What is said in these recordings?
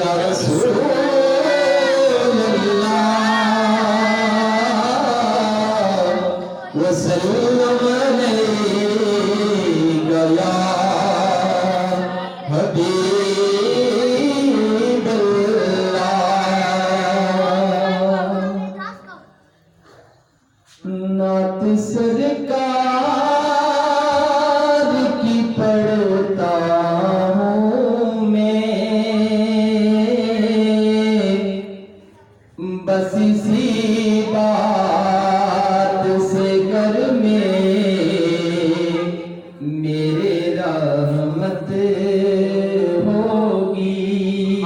یا رسول اللہ وسلم علیک یا حبیب اللہ نعت سرکار کی پڑھتا ہوں میں بس اسی بات سے گھر میں میرے رحمت ہوگی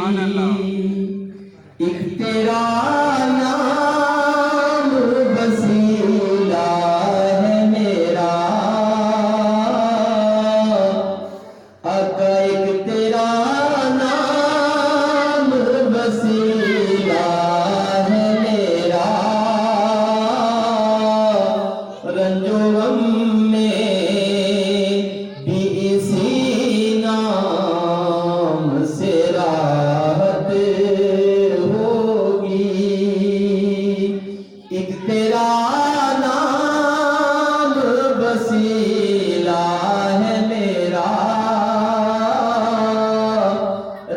ایک تیرا نام وسیلہ ہے میرا آقا ایک تیرا نام وسیلہ ہے میرا رنج و غم میں بھی اسی نام سے راحت ہوگی ایک تیرا نام وسیلہ ہے میرا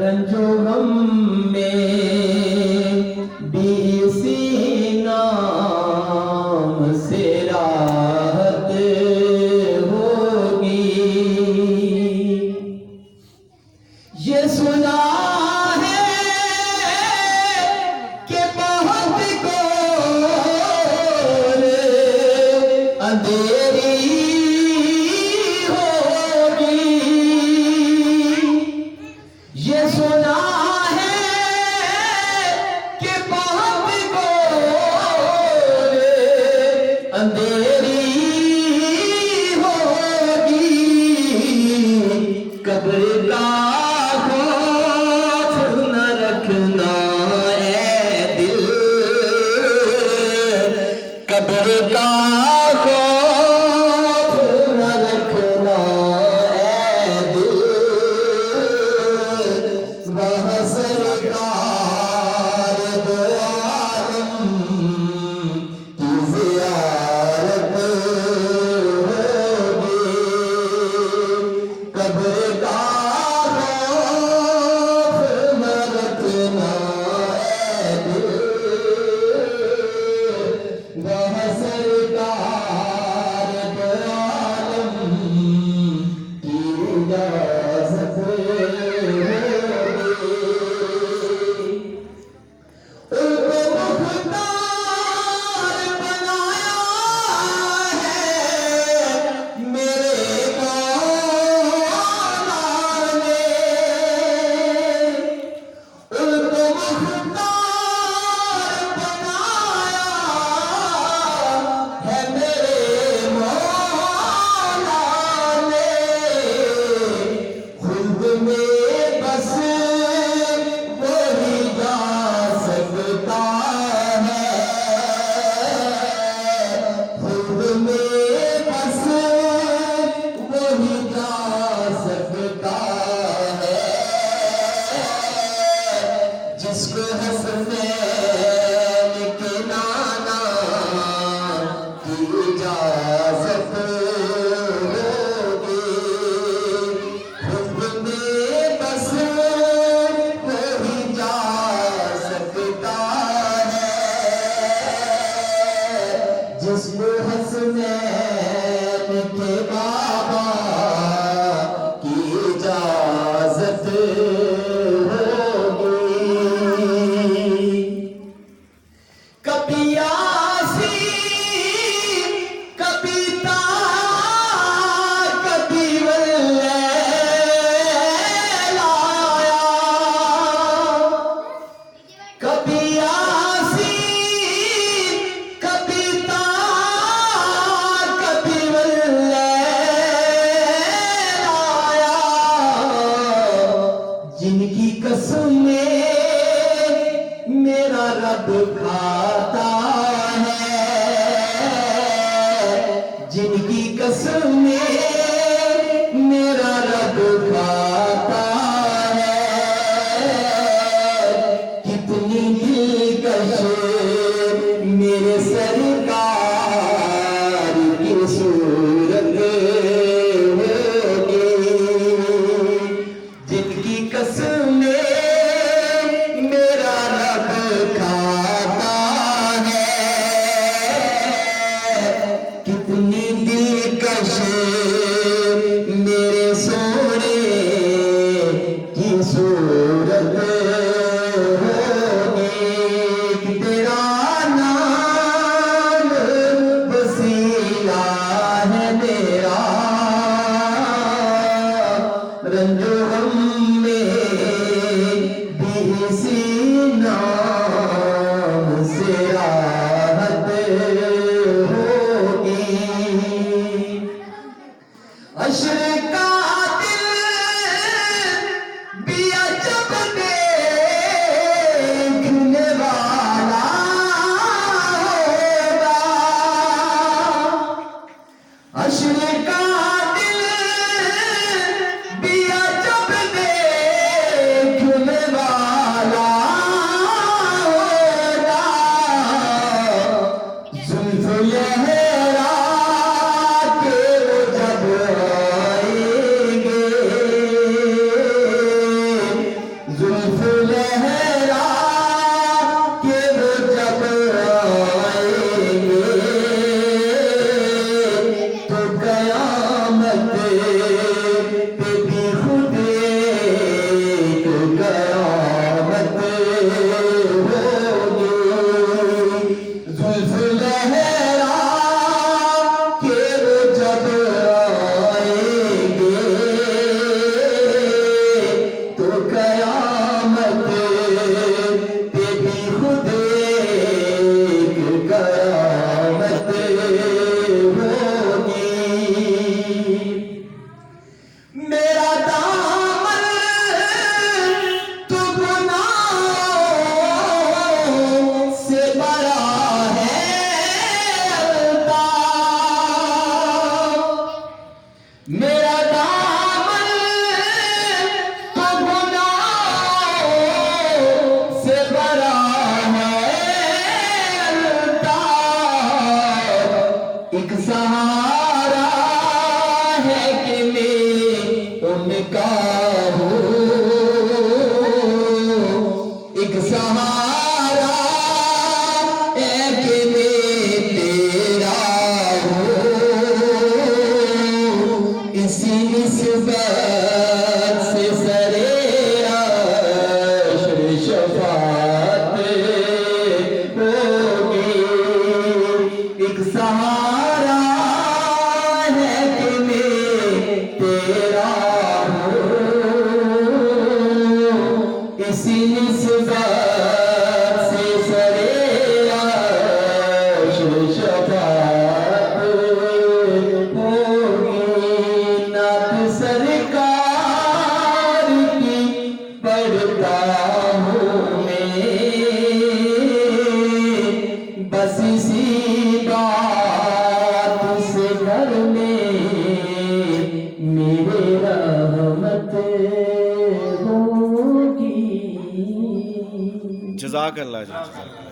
رنج و غم میں بھی اسی نام سے راحت ہوگی یہ سنا ہے کہ بہت گھور اندھیری ہوگی یہ سنا ہے کہ بہت گھور اندھیری ہوگی قبر کا خوف نہ رکھنا اے دل قبر کا خوف نہ رکھنا اے دل وہاں سرکار دو عالم کی زیارت ہوگی قبر کا خوف نہ رکھنا اے دل وہاں سرکار دو عالم کی اجازت ہوگی ان کو مختار بنایا ہے میرے مولا نے ان کو مختار بنایا ہے میرے مولا نے خلد میں بس وہی جا سکتا ہے خلد میں بس وہی جا سکتا ہے جس کو حسنین کے نانا کی اجازت ہوگی خود میں بس وہی جا سکتا ہے جس کو حسنین کے بابا کی اجازت ہوگی کبھی آسی کبھی تار کبھی واللیل آیا کبھی آسی کبھی تار کبھی واللیل آیا جن کی قسمیں میرا رب کھاتا ہے جن کی قسمیں میرا رب کھاتا ہے تیرا دامن تو گناہوں سے بھرا ہے الطاف، ایک سہارا ہے کہ میں ان کا ہوں، ایک سہارا ہے کہ میں تیرا ہوں، اسی نسبت سے سرے عرش شفاعت ہوگی، ایک سہارا ہے کہ میں تیرا ہوں، اسی نسبت سے سرے عرش شفاعت ہوگی، نعت سرکار کی پڑھتا ہوں میں، بس اسی بات سے گھر میں میرے رحمت ہوگی۔ جزاک اللہ جی، جزاک اللہ۔